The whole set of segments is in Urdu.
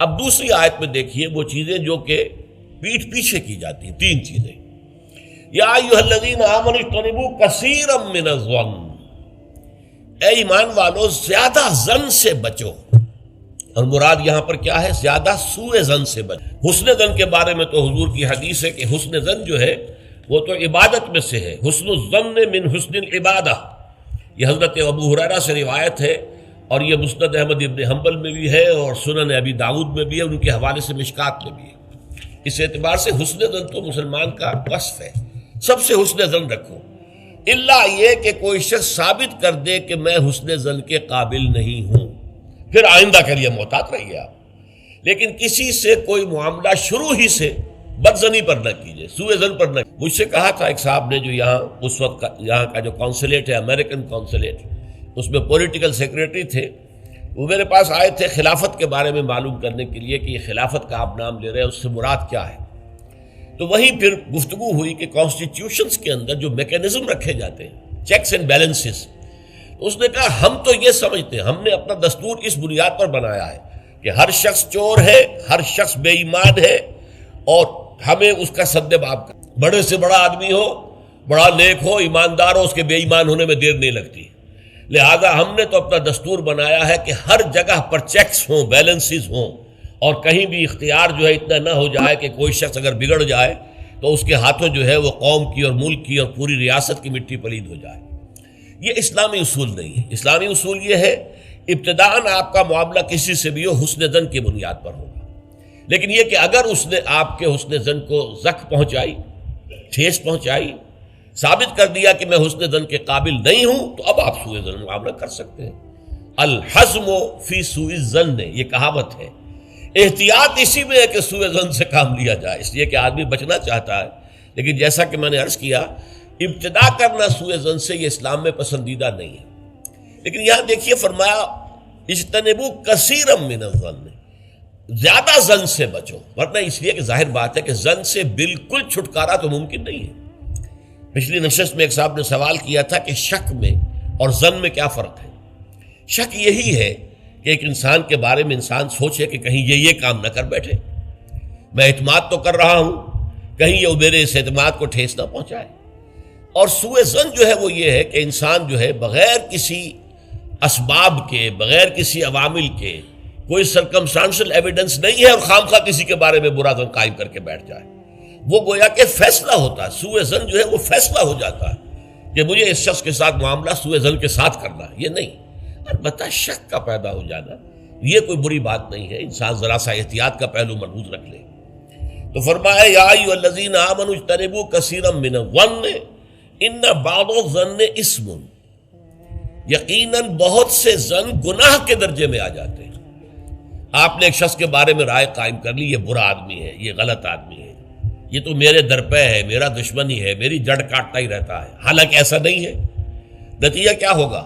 اب دوسری آیت میں دیکھیے وہ چیزیں جو کہ پیٹھ پیچھے کی جاتی ہیں، تین چیزیں. یا ایھا الذین آمنوا اجتنبوا کثیرا من الظن، اے ایمان والو زیادہ ظن سے بچو. اور مراد یہاں پر کیا ہے؟ زیادہ سوء ظن سے بچو. حسن ظن کے بارے میں تو حضور کی حدیث ہے کہ حسن ظن جو ہے وہ تو عبادت میں سے ہے. حسن الظن من حسن العبادہ، یہ حضرت ابو ہریرہ سے روایت ہے، اور یہ مسند احمد ابن حنبل میں بھی ہے اور سنن ابی داؤد میں بھی ہے، ان کے حوالے سے مشکات میں بھی ہے. اس اعتبار سے حسن ظن تو مسلمان کا وصف ہے، سب سے حسن ظن رکھو، الا یہ کہ کوئی شخص ثابت کر دے کہ میں حسن ظن کے قابل نہیں ہوں، پھر آئندہ کے لیے محتاط رہیے آپ. لیکن کسی سے کوئی معاملہ شروع ہی سے بدظنی پر نہ کیجیے، سوء ظن پر نہ. مجھ سے کہا تھا ایک صاحب نے جو یہاں اس وقت یہاں کا جو کونسلیٹ ہے، امریکن کونسلیٹ، اس میں پولیٹیکل سیکریٹری تھے، وہ میرے پاس آئے تھے خلافت کے بارے میں معلوم کرنے کے لیے کہ یہ خلافت کا آپ نام لے رہے ہیں، اس سے مراد کیا ہے. تو وہیں پھر گفتگو ہوئی کہ کانسٹیٹیوشنز کے اندر جو میکینزم رکھے جاتے ہیں، چیکس اینڈ بیلنسز، اس نے کہا ہم تو یہ سمجھتے ہیں، ہم نے اپنا دستور اس بنیاد پر بنایا ہے کہ ہر شخص چور ہے، ہر شخص بے ایمان ہے، اور ہمیں اس کا سد باب کا، بڑے سے بڑا آدمی ہو، بڑا نیک ہو، ایماندار ہو، اس کے بے ایمان ہونے میں دیر نہیں لگتی. لہذا ہم نے تو اپنا دستور بنایا ہے کہ ہر جگہ پر چیکس ہوں، بیلنسز ہوں، اور کہیں بھی اختیار جو ہے اتنا نہ ہو جائے کہ کوئی شخص اگر بگڑ جائے تو اس کے ہاتھوں جو ہے وہ قوم کی اور ملک کی اور پوری ریاست کی مٹی پلید ہو جائے. یہ اسلامی اصول نہیں ہے. اسلامی اصول یہ ہے ابتداءً آپ کا معاملہ کسی سے بھی ہو حسن ظن کی بنیاد پر ہوگا، لیکن یہ کہ اگر اس نے آپ کے حسن ظن کو زخم پہنچائی، ٹھیس پہنچائی، ثابت کر دیا کہ میں حسن ظن کے قابل نہیں ہوں، تو اب آپ سوء ظن معاملہ کر سکتے ہیں. الحزم فی سوء الظن، یہ کہاوت ہے. احتیاط اسی میں ہے کہ سوء ظن سے کام لیا جائے، اس لیے کہ آدمی بچنا چاہتا ہے، لیکن جیسا کہ میں نے عرض کیا ابتدا کرنا سوء ظن سے یہ اسلام میں پسندیدہ نہیں ہے. لیکن یہاں دیکھیے فرمایا اجتنبوا کثیرا من الظن، زیادہ ظن سے بچو، ورنہ اس لیے کہ ظاہر بات ہے کہ ظن سے بالکل چھٹکارا تو ممکن نہیں ہے. پچھلی نشست میں ایک صاحب نے سوال کیا تھا کہ شک میں اور ظن میں کیا فرق ہے. شک یہی ہے کہ ایک انسان کے بارے میں انسان سوچے کہ کہیں یہ کام نہ کر بیٹھے، میں اعتماد تو کر رہا ہوں، کہیں یہ میرے اس اعتماد کو ٹھیس نہ پہنچائے. اور سوء ظن جو ہے وہ یہ ہے کہ انسان جو ہے بغیر کسی اسباب کے، بغیر کسی عوامل کے، کوئی سرکمسٹانشل ایویڈنس نہیں ہے اور خام خواہ کسی کے بارے میں برا ظن قائم کر کے بیٹھ جائے. وہ گویا کہ فیصلہ ہوتا ہے، سوء ظن جو ہے وہ فیصلہ ہو جاتا ہے کہ مجھے اس شخص کے ساتھ معاملہ سوء ظن کے ساتھ کرنا ہے. یہ نہیں، البتہ شک کا پیدا ہو جانا یہ کوئی بری بات نہیں ہے، انسان ذرا سا احتیاط کا پہلو مربوط رکھ لے. تو فرمایا یا ایھا الذین آمنوا اجتنبوا کثیرا من الظن ان بعض الظن اثم، یقیناً بہت سے ظن گناہ کے درجے میں آ جاتے ہیں. آپ نے ایک شخص کے بارے میں رائے قائم کر لی، یہ برا آدمی ہے، یہ غلط آدمی ہے، یہ تو میرے درپے ہے، میرا دشمن ہی ہے، میری جڑ کاٹتا ہی رہتا ہے، حالانکہ ایسا نہیں ہے. نتیجہ کیا ہوگا؟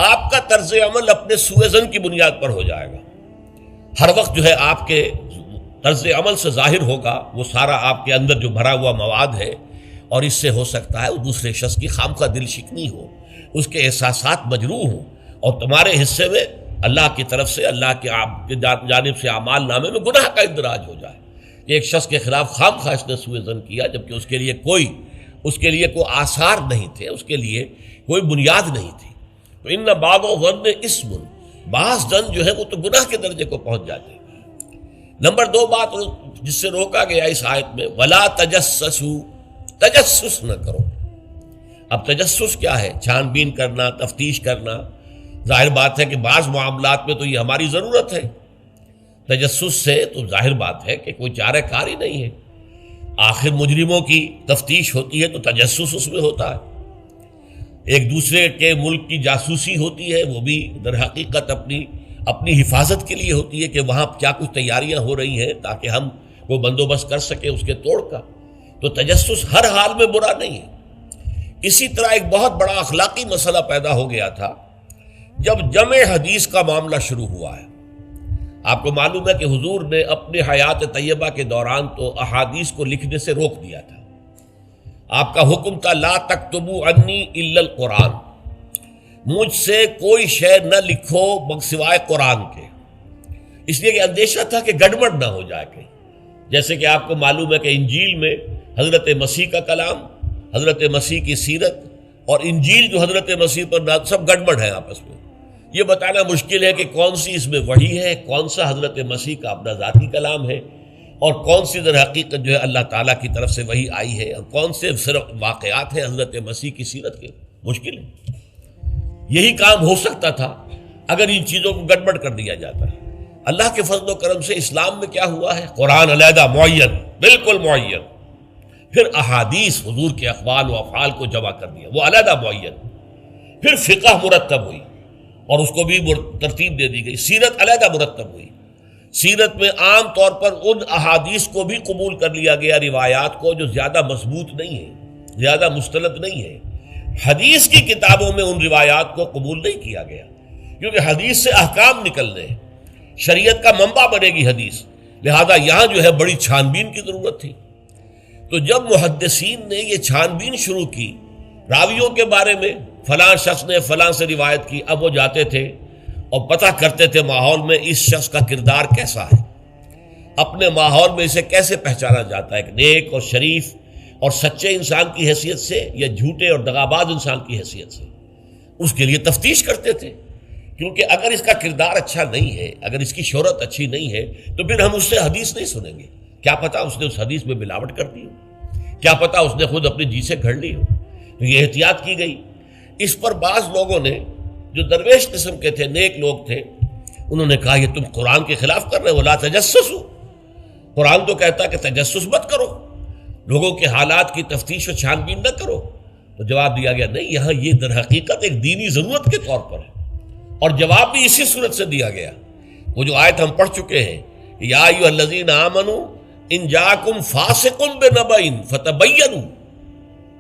آپ کا طرز عمل اپنے سوء ظن کی بنیاد پر ہو جائے گا. ہر وقت جو ہے آپ کے طرز عمل سے ظاہر ہوگا وہ سارا آپ کے اندر جو بھرا ہوا مواد ہے، اور اس سے ہو سکتا ہے دوسرے شخص کی خامخواہ دل شکنی ہو، اس کے احساسات مجروح ہوں، اور تمہارے حصے میں اللہ کی طرف سے، اللہ کی جانب سے اعمال نامے میں گناہ کا اندراج ہو جائے کہ ایک شخص کے خلاف خامخواہ اس نے سوء ظن کیا، جبکہ اس کے لیے کوئی آثار نہیں تھے، اس کے لیے کوئی بنیاد نہیں تھی. تو ان بعض الظن اثم، بعض ظن جو ہے وہ تو گناہ کے درجے کو پہنچ جاتے ہیں. نمبر 2 بات جس سے روکا گیا اس آیت میں، ولا تجسسوا، تجسس نہ کرو. اب تجسس کیا ہے؟ چھان بین کرنا، تفتیش کرنا. ظاہر بات ہے کہ بعض معاملات میں تو یہ ہماری ضرورت ہے. تجسس سے تو ظاہر بات ہے کہ کوئی چارہ کار ہی نہیں ہے. آخر مجرموں کی تفتیش ہوتی ہے تو تجسس اس میں ہوتا ہے. ایک دوسرے کے ملک کی جاسوسی ہوتی ہے، وہ بھی در حقیقت اپنی حفاظت کے لیے ہوتی ہے کہ وہاں کیا کچھ تیاریاں ہو رہی ہیں تاکہ ہم وہ بندوبست کر سکیں اس کے توڑ کا. تو تجسس ہر حال میں برا نہیں ہے. اسی طرح ایک بہت بڑا اخلاقی مسئلہ پیدا ہو گیا تھا جب جمع حدیث کا معاملہ شروع ہوا ہے. آپ کو معلوم ہے کہ حضور نے اپنے حیات طیبہ کے دوران تو احادیث کو لکھنے سے روک دیا تھا. آپ کا حکم تھا لا تکتبوا عنی الا القرآن، مجھ سے کوئی شے نہ لکھو سوائے قرآن کے. اس لیے کہ اندیشہ تھا کہ گڑبڑ نہ ہو جائے کہیں. جیسے کہ آپ کو معلوم ہے کہ انجیل میں حضرت مسیح کا کلام، حضرت مسیح کی سیرت اور انجیل جو حضرت مسیح پر نازل سب گڑبڑ ہیں آپس میں. یہ بتانا مشکل ہے کہ کون سی اس میں وحی ہے، کون سا حضرت مسیح کا اپنا ذاتی کلام ہے، اور کون سی در حقیقت جو ہے اللہ تعالیٰ کی طرف سے وحی آئی ہے، اور کون سے صرف واقعات ہیں حضرت مسیح کی سیرت کے. مشکل ہے. یہی کام ہو سکتا تھا اگر ان چیزوں کو گڑبڑ کر دیا جاتا ہے. اللہ کے فضل و کرم سے اسلام میں کیا ہوا ہے؟ قرآن علیحدہ معین، بالکل معین، پھر احادیث حضور کے اقوال و افعال کو جمع کر دیا، وہ علیحدہ معین، پھر فقہ مرتب ہوئی اور اس کو بھی ترتیب دے دی گئی، سیرت علیحدہ مرتب ہوئی. سیرت میں عام طور پر ان احادیث کو بھی قبول کر لیا گیا، روایات کو جو زیادہ مضبوط نہیں ہے، زیادہ مستند نہیں ہے. حدیث کی کتابوں میں ان روایات کو قبول نہیں کیا گیا، کیونکہ حدیث سے احکام نکلنے ہیں، شریعت کا منبع بنے گی حدیث، لہذا یہاں جو ہے بڑی چھان بین کی ضرورت تھی. تو جب محدثین نے یہ چھان بین شروع کی راویوں کے بارے میں، فلاں شخص نے فلاں سے روایت کی، اب وہ جاتے تھے اور پتہ کرتے تھے ماحول میں اس شخص کا کردار کیسا ہے، اپنے ماحول میں اسے کیسے پہچانا جاتا ہے، ایک نیک اور شریف اور سچے انسان کی حیثیت سے یا جھوٹے اور دغاباز انسان کی حیثیت سے. اس کے لیے تفتیش کرتے تھے، کیونکہ اگر اس کا کردار اچھا نہیں ہے، اگر اس کی شہرت اچھی نہیں ہے، تو پھر ہم اس سے حدیث نہیں سنیں گے. کیا پتہ اس نے اس حدیث میں ملاوٹ کر دی ہو، کیا پتہ اس نے خود اپنی جی سے گھڑ لی ہو. تو یہ احتیاط کی گئی. اس پر بعض لوگوں نے جو درویش قسم کے تھے، نیک لوگ تھے، انہوں نے کہا یہ تم قرآن کے خلاف کر رہے ہو، لا تجسسوا. قرآن تو کہتا ہے کہ تجسس مت کرو، لوگوں کے حالات کی تفتیش و چھان بین نہ کرو. تو جواب دیا گیا نہیں، یہاں یہ در حقیقت ایک دینی ضرورت کے طور پر ہے، اور جواب بھی اسی صورت سے دیا گیا. وہ جو آیت ہم پڑھ چکے ہیں، یا ایھا الذین آمنوا ان جاءکم فاسق بنبأ فتبینوا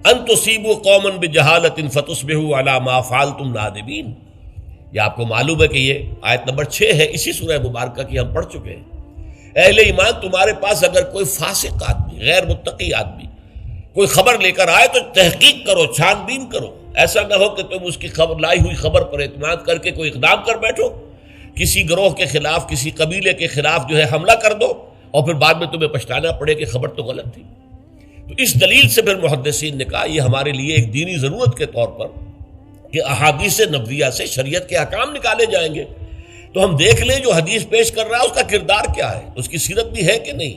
ان تصیبوا قوما بجہالۃ فتصبحوا علی ما فعلتم نادمین. یہ آپ کو معلوم ہے کہ یہ آیت نمبر 6 ہے اسی سورہ مبارکہ کی، ہم پڑھ چکے ہیں. اہل ایمان، تمہارے پاس اگر کوئی فاسق آدمی، غیر متقی آدمی کوئی خبر لے کر آئے تو تحقیق کرو، چھان بین کرو. ایسا نہ ہو کہ تم اس کی خبر، لائی ہوئی خبر پر اعتماد کر کے کوئی اقدام کر بیٹھو، کسی گروہ کے خلاف، کسی قبیلے کے خلاف جو ہے حملہ کر دو، اور پھر بعد میں تمہیں پچھتانا پڑے کہ خبر تو غلط تھی. تو اس دلیل سے پھر محدثین نے کہا یہ ہمارے لیے ایک دینی ضرورت کے طور پر کہ احادیث نبویہ سے شریعت کے احکام نکالے جائیں گے، تو ہم دیکھ لیں جو حدیث پیش کر رہا ہے اس کا کردار کیا ہے، اس کی سیرت بھی ہے کہ نہیں.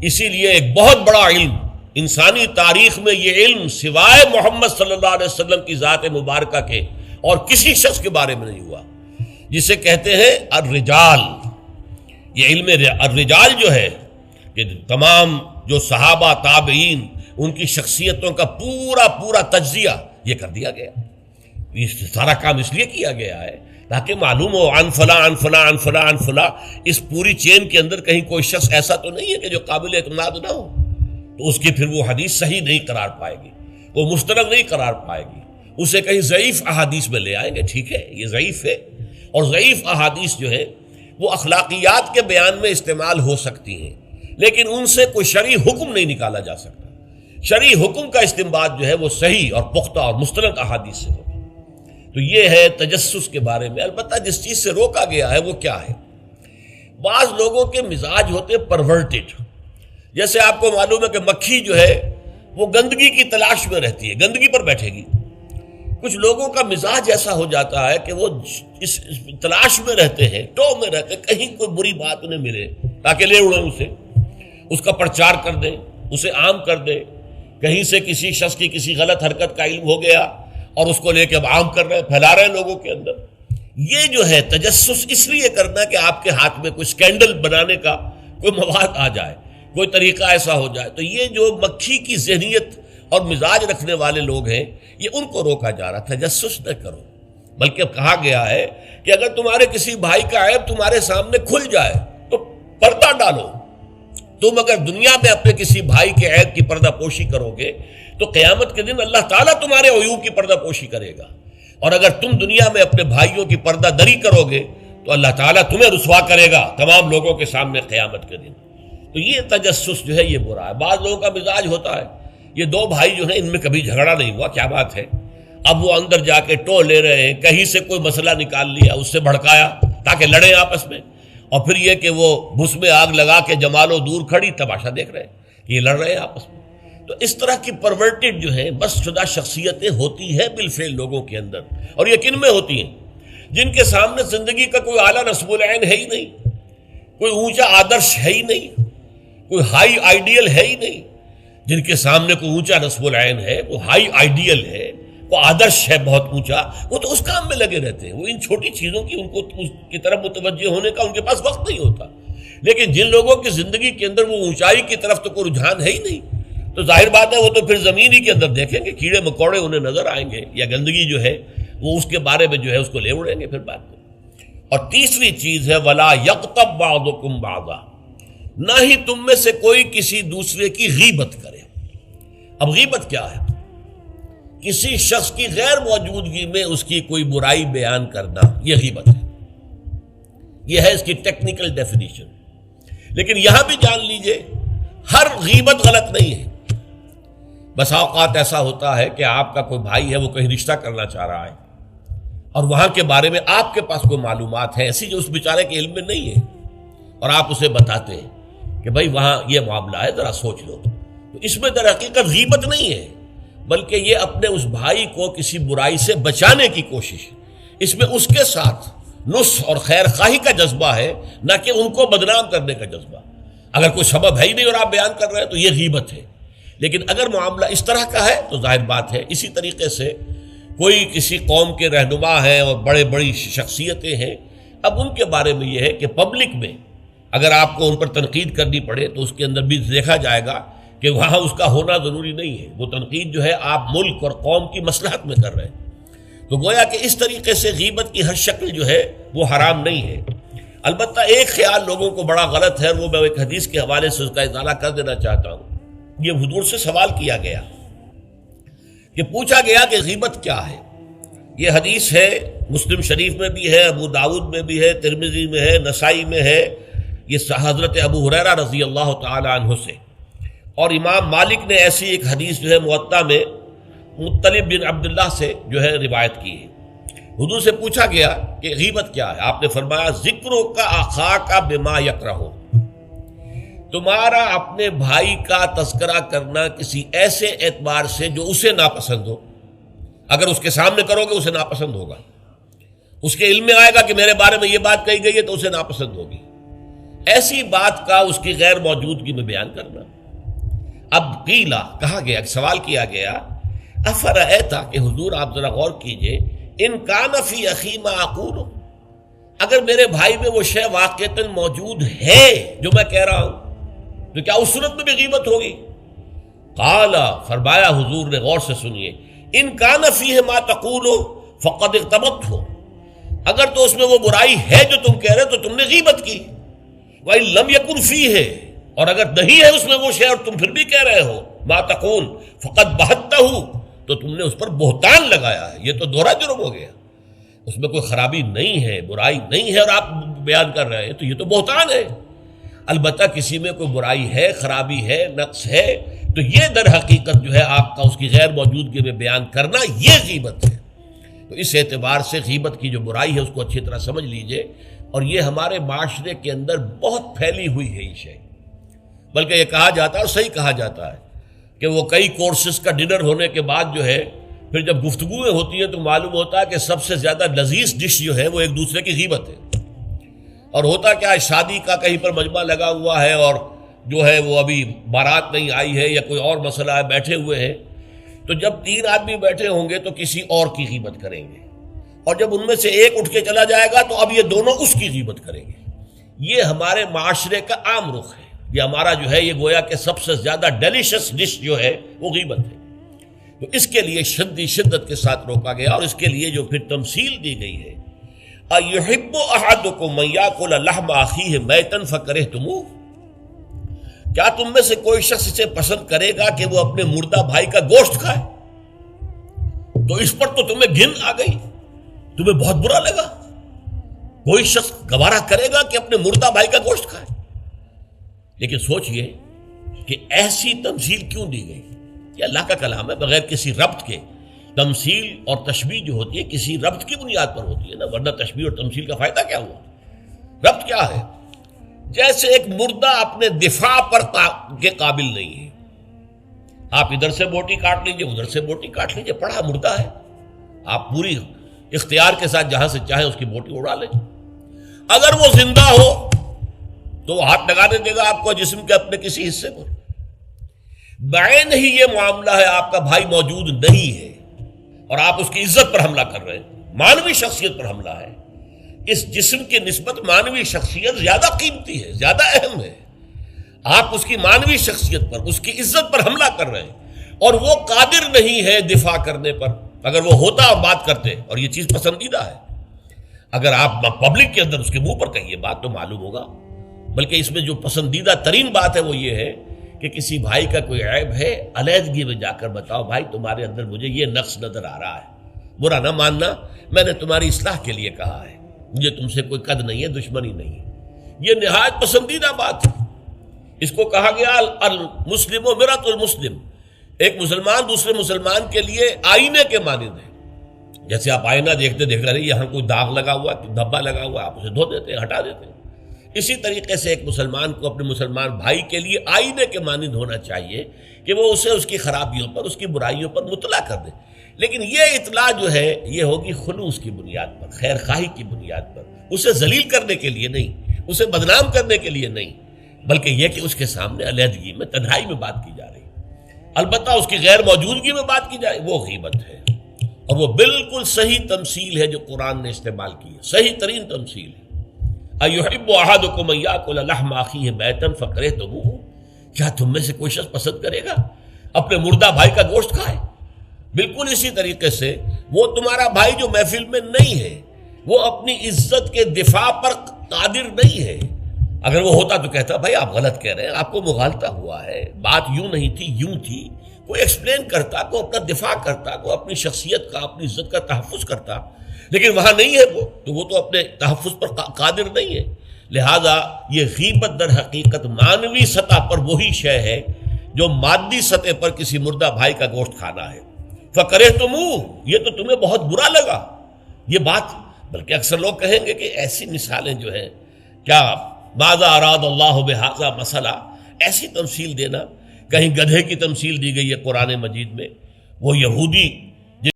اسی لیے ایک بہت بڑا علم انسانی تاریخ میں، یہ علم سوائے محمد صلی اللہ علیہ وسلم کی ذات مبارکہ کے اور کسی شخص کے بارے میں نہیں ہوا، جسے کہتے ہیں الرجال. یہ علم الرجال جو ہے کہ تمام جو صحابہ تابعین ان کی شخصیتوں کا پورا تجزیہ یہ کر دیا گیا. یہ سارا کام اس لیے کیا گیا ہے تاکہ معلوم ہو عن فلاں عن فلاں عن فلاں عن فلاں، اس پوری چین کے اندر کہیں کوئی شخص ایسا تو نہیں ہے کہ جو قابل اعتماد نہ ہو، تو اس کی پھر وہ حدیث صحیح نہیں قرار پائے گی، وہ مستند نہیں قرار پائے گی، اسے کہیں ضعیف احادیث میں لے آئیں گے. ٹھیک ہے، یہ ضعیف ہے، اور ضعیف احادیث جو ہے وہ اخلاقیات کے بیان میں استعمال ہو سکتی ہیں، لیکن ان سے کوئی شرعی حکم نہیں نکالا جا سکتا. شرعی حکم کا استنباط جو ہے وہ صحیح اور پختہ اور مستند احادیث سے ہو. تو یہ ہے تجسس کے بارے میں. البتہ جس چیز سے روکا گیا ہے وہ کیا ہے؟ بعض لوگوں کے مزاج ہوتے پرورٹڈ. جیسے آپ کو معلوم ہے کہ مکھی جو ہے وہ گندگی کی تلاش میں رہتی ہے، گندگی پر بیٹھے گی. کچھ لوگوں کا مزاج ایسا ہو جاتا ہے کہ وہ اس تلاش میں رہتے ہیں، ٹو میں رہتے ہیں، کہیں کوئی بری بات انہیں ملے تاکہ لے اڑیں اسے، اس کا پرچار کر دیں، اسے عام کر دیں. کہیں سے کسی شخص کی کسی غلط حرکت کا علم ہو گیا اور اس کو لے کے اب عام کر رہے ہیں، پھیلا رہے ہیں لوگوں کے اندر. یہ جو ہے تجسس اس لیے کرنا کہ آپ کے ہاتھ میں کوئی سکینڈل بنانے کا کوئی مواد آ جائے، کوئی طریقہ ایسا ہو جائے. تو یہ جو مکھی کی ذہنیت اور مزاج رکھنے والے لوگ ہیں، یہ ان کو روکا جا رہا. تجسس نہ کرو، بلکہ کہا گیا ہے کہ اگر تمہارے کسی بھائی کا عیب تمہارے سامنے کھل جائے تو پردہ ڈالو. تم اگر دنیا میں اپنے کسی بھائی کے عیب کی پردہ پوشی کرو گے تو قیامت کے دن اللہ تعالیٰ تمہارے عیوب کی پردہ پوشی کرے گا. اور اگر تم دنیا میں اپنے بھائیوں کی پردہ دری کرو گے تو اللہ تعالیٰ تمہیں رسوا کرے گا تمام لوگوں کے سامنے قیامت کے دن. تو یہ تجسس جو ہے یہ برا ہے. بعض لوگوں کا مزاج ہوتا ہے، یہ دو بھائی جو ہیں ان میں کبھی جھگڑا نہیں ہوا، کیا بات ہے، اب وہ اندر جا کے ٹو لے رہے ہیں، کہیں سے کوئی مسئلہ نکال لیا، اس سے بھڑکایا تاکہ لڑیں آپس میں، اور پھر یہ کہ وہ بھس میں آگ لگا کے جمالو دور کھڑی تماشا دیکھ رہے ہیں کہ یہ لڑ رہے ہیں آپس میں. تو اس طرح کی پرورٹڈ جو ہیں بس شدہ شخصیتیں ہوتی ہیں بالفعل لوگوں کے اندر. اور یہ کن میں ہوتی ہیں؟ جن کے سامنے زندگی کا کوئی اعلیٰ نصب العین ہے ہی نہیں، کوئی اونچا آدرش ہے ہی نہیں، کوئی ہائی آئیڈیل ہے ہی نہیں. جن کے سامنے کوئی اونچا نصب العین ہے، کوئی ہائی آئیڈیل ہے، کوئی آدرش ہے بہت اونچا، وہ تو اس کام میں لگے رہتے ہیں. وہ ان چھوٹی چیزوں کی ان کو اس کی طرف متوجہ ہونے کا ان کے پاس وقت نہیں ہوتا. لیکن جن لوگوں کی زندگی کے اندر وہ اونچائی کی طرف تو کوئی رجحان ہے ہی نہیں، تو ظاہر بات ہے وہ تو پھر زمین ہی کے اندر دیکھیں گے، کیڑے مکوڑے انہیں نظر آئیں گے، یا گندگی جو ہے وہ اس کے بارے میں جو ہے اس کو لے اڑیں گے پھر بعد میں. اور تیسری چیز ہے ولا یغتب بعضکم بعضا، نہ ہی تم میں سے کوئی کسی دوسرے کی غیبت کرے. اب غیبت کیا ہے؟ کسی شخص کی غیر موجودگی میں اس کی کوئی برائی بیان کرنا، یہ غیبت ہے. یہ ہے اس کی ٹیکنیکل ڈیفینیشن. لیکن یہاں بھی جان لیجئے ہر غیبت غلط نہیں ہے. بس اوقات ایسا ہوتا ہے کہ آپ کا کوئی بھائی ہے، وہ کہیں رشتہ کرنا چاہ رہا ہے، اور وہاں کے بارے میں آپ کے پاس کوئی معلومات ہیں ایسی جو اس بیچارے کے علم میں نہیں ہے، اور آپ اسے بتاتے ہیں کہ بھائی وہاں یہ معاملہ ہے، ذرا سوچ لو. تو اس میں در حقیقت غیبت نہیں ہے، بلکہ یہ اپنے اس بھائی کو کسی برائی سے بچانے کی کوشش. اس میں اس کے ساتھ نصح اور خیر خواہی کا جذبہ ہے، نہ کہ ان کو بدنام کرنے کا جذبہ. اگر کوئی سبب ہے ہی نہیں اور آپ بیان کر رہے ہیں تو یہ غیبت ہے. لیکن اگر معاملہ اس طرح کا ہے تو ظاہر بات ہے. اسی طریقے سے کوئی کسی قوم کے رہنما ہیں اور بڑی شخصیتیں ہیں، اب ان کے بارے میں یہ ہے کہ پبلک میں اگر آپ کو ان پر تنقید کرنی پڑے تو اس کے اندر بھی دیکھا جائے گا کہ وہاں اس کا ہونا ضروری نہیں ہے. وہ تنقید جو ہے آپ ملک اور قوم کی مصلحت میں کر رہے ہیں. تو گویا کہ اس طریقے سے غیبت کی ہر شکل جو ہے وہ حرام نہیں ہے. البتہ ایک خیال لوگوں کو بڑا غلط ہے، وہ میں ایک حدیث کے حوالے سے اس کا ازالہ کر دینا چاہتا ہوں. یہ حضور سے سوال کیا گیا کہ پوچھا گیا کہ غیبت کیا ہے. یہ حدیث ہے، مسلم شریف میں بھی ہے، ابو داؤد میں بھی ہے، ترمذی میں ہے، نسائی میں ہے. یہ حضرت ابو ہریرہ رضی اللہ تعالی عنہ سے. اور امام مالک نے ایسی ایک حدیث جو ہے موطا میں مطلب بن عبداللہ سے جو ہے روایت کی ہے. حضور سے پوچھا گیا کہ غیبت کیا ہے. آپ نے فرمایا ذکرو کا اخاک بما یکرہ، تمہارا اپنے بھائی کا تذکرہ کرنا کسی ایسے اعتبار سے جو اسے ناپسند ہو. اگر اس کے سامنے کرو گے اسے ناپسند ہوگا، اس کے علم میں آئے گا کہ میرے بارے میں یہ بات کہی گئی ہے تو اسے ناپسند ہوگی. ایسی بات کا اس کی غیر موجودگی میں بیان کرنا. اب قیلا کہا گیا، سوال کیا گیا افرأیت کہ حضور آپ ذرا غور کیجئے، ان کان فی اخی ما اقول، اگر میرے بھائی میں وہ شے واقعتاً موجود ہے جو میں کہہ رہا ہوں تو کیا اس صورت میں بھی غیبت ہوگی؟ قال، فرمایا حضور نے، غور سے سنیے، ان کان فیہ ما تقول فقد اغتبت ہو، اگر تو اس میں وہ برائی ہے جو تم کہہ رہے تو تم نے غیبت کی. وَإِن لَمْ يَكُنْ فِيهِ، اور اگر نہیں ہے اس میں وہ شے اور تم پھر بھی کہہ رہے ہو ما تقول فقد بہتہ، تو تم نے اس پر بہتان لگایا ہے. یہ تو دوہرا جرم ہو گیا. اس میں کوئی خرابی نہیں ہے، برائی نہیں ہے اور آپ بیان کر رہے ہیں تو یہ تو بہتان ہے. البتہ کسی میں کوئی برائی ہے، خرابی ہے، نقص ہے تو یہ در حقیقت جو ہے آپ کا اس کی غیر موجودگی میں بیان کرنا یہ غیبت ہے. تو اس اعتبار سے غیبت کی جو برائی ہے اس کو اچھی طرح سمجھ لیجئے. اور یہ ہمارے معاشرے کے اندر بہت پھیلی ہوئی ہے یہ شے. بلکہ یہ کہا جاتا ہے اور صحیح کہا جاتا ہے کہ وہ کئی کورسز کا ڈنر ہونے کے بعد جو ہے پھر جب گفتگویں ہوتی ہیں تو معلوم ہوتا ہے کہ سب سے زیادہ لذیذ ڈش جو ہے وہ ایک دوسرے کی غیبت ہے. اور ہوتا کیا ہے، شادی کا کہیں پر مجمع لگا ہوا ہے اور جو ہے وہ ابھی بارات نہیں آئی ہے یا کوئی اور مسئلہ ہے، بیٹھے ہوئے ہیں، تو جب 3 آدمی بیٹھے ہوں گے تو کسی اور کی غیبت کریں گے، اور جب ان میں سے ایک اٹھ کے چلا جائے گا تو اب یہ دونوں اس کی غیبت کریں گے. یہ ہمارے معاشرے کا عام رخ ہے. یہ ہمارا جو ہے یہ گویا کہ سب سے زیادہ ڈیلیشس ڈش جو ہے وہ غیبت ہے. تو اس کے لیے شدت کے ساتھ روکا گیا، اور اس کے لیے جو پھر تمثیل دی گئی ہے، اَيُحِبُّ أَحَدُكُم أَن يَأْكُلَ لَحْمَ أَخِيهِ مَيْتًا فَكَرِهْتُمُوهُ، کیا تم میں سے کوئی شخص اسے پسند کرے گا کہ وہ اپنے مردہ بھائی کا گوشت کھائے؟ تو اس پر تو تمہیں گھن آ گئی، تمہیں بہت برا لگا. کوئی شخص گوارا کرے گا کہ اپنے مردہ بھائی کا گوشت کھائے؟ لیکن سوچئے کہ ایسی تمثیل کیوں دی گئی؟ یہ اللہ کا کلام ہے، بغیر کسی ربط کے. تمثیل اور تشبیہ جو ہوتی ہے کسی ربط کی بنیاد پر ہوتی ہے نا، ورنہ تشبیہ اور تمثیل کا فائدہ کیا ہوا؟ ربط کیا ہے؟ جیسے ایک مردہ اپنے دفاع کے قابل نہیں ہے. آپ ادھر سے بوٹی کاٹ لیجئے، ادھر سے بوٹی کاٹ لیجئے، پڑا مردہ ہے. آپ پوری اختیار کے ساتھ جہاں سے چاہیں اس کی بوٹی اڑا لیں. اگر وہ زندہ ہو تو وہ ہاتھ لگانے دے گا آپ کو جسم کے اپنے کسی حصے پر. بعین ہی یہ معاملہ ہے، آپ کا بھائی موجود نہیں ہے اور آپ اس کی عزت پر حملہ کر رہے ہیں، مانوی شخصیت پر حملہ ہے. اس جسم کی نسبت مانوی شخصیت زیادہ قیمتی ہے، زیادہ اہم ہے. آپ اس کی مانوی شخصیت پر، اس کی عزت پر حملہ کر رہے ہیں اور وہ قادر نہیں ہے دفاع کرنے پر. اگر وہ ہوتا اور بات کرتے، اور یہ چیز پسندیدہ ہے، اگر آپ پبلک کے اندر اس کے منہ پر کہیے بات تو معلوم ہوگا. بلکہ اس میں جو پسندیدہ ترین بات ہے وہ یہ ہے کہ کسی بھائی کا کوئی عیب ہے، علیحدگی میں جا کر بتاؤ بھائی تمہارے اندر مجھے یہ نقص نظر آ رہا ہے، برا نہ ماننا، میں نے تمہاری اصلاح کے لیے کہا ہے، مجھے تم سے کوئی قد نہیں ہے، دشمنی نہیں ہے. یہ نہایت پسندیدہ بات ہے. اس کو کہا گیا المسلم و مرۃ المسلم. ایک مسلمان دوسرے مسلمان کے لیے آئینے کے مانند ہے. جیسے آپ آئینہ دیکھتے دیکھ رہے ہیں یہاں کوئی داغ لگا ہوا ہے، دھبا لگا ہوا ہے، آپ اسے دھو دیتے ہیں، ہٹا دیتے ہیں. اسی طریقے سے ایک مسلمان کو اپنے مسلمان بھائی کے لیے آئینے کے مانند ہونا چاہیے کہ وہ اسے اس کی خرابیوں پر، اس کی برائیوں پر مطلع کر دے. لیکن یہ اطلاع جو ہے یہ ہوگی خلوص کی بنیاد پر، خیر خواہی کی بنیاد پر، اسے ذلیل کرنے کے لیے نہیں، اسے بدنام کرنے کے لیے نہیں، بلکہ یہ کہ اس کے سامنے علیحدگی میں، تنہائی میں بات کی جا رہی. البتہ اس کی غیر موجودگی میں بات کی جائے وہ غیبت ہے، اور وہ بالکل صحیح تمثیل ہے جو قرآن نے استعمال کی ہے، صحیح ترین تمثیل ہے. ایحب احدکم ان یاکل لحم اخیہ میتا فکرہتموہ، کیا تم میں سے کوئی شخص پسند کرے گا اپنے مردہ بھائی کا گوشت کھائے؟ بالکل اسی طریقے سے وہ تمہارا بھائی جو محفل میں نہیں ہے، وہ اپنی عزت کے دفاع پر قادر نہیں ہے. اگر وہ ہوتا تو کہتا بھائی آپ غلط کہہ رہے ہیں، آپ کو مغالطہ ہوا ہے، بات یوں نہیں تھی یوں تھی، کوئی ایکسپلین کرتا، کوئی اپنا دفاع کرتا، کوئی اپنی شخصیت کا، اپنی عزت کا تحفظ کرتا. لیکن وہاں نہیں ہے وہ تو اپنے تحفظ پر قادر نہیں ہے. لہذا یہ غیبت در حقیقت مانوی سطح پر وہی شے ہے جو مادی سطح پر کسی مردہ بھائی کا گوشت کھانا ہے. فَكَرِهْتُمُوهُ، یہ تو تمہیں بہت برا لگا یہ بات. بلکہ اکثر لوگ کہیں گے کہ ایسی مثالیں جو ہیں، کیا ماذا اراد اللہ بہذا مسئلہ، ایسی تمثیل دینا. کہیں گدھے کی تمثیل دی گئی ہے قرآن مجید میں، وہ یہودی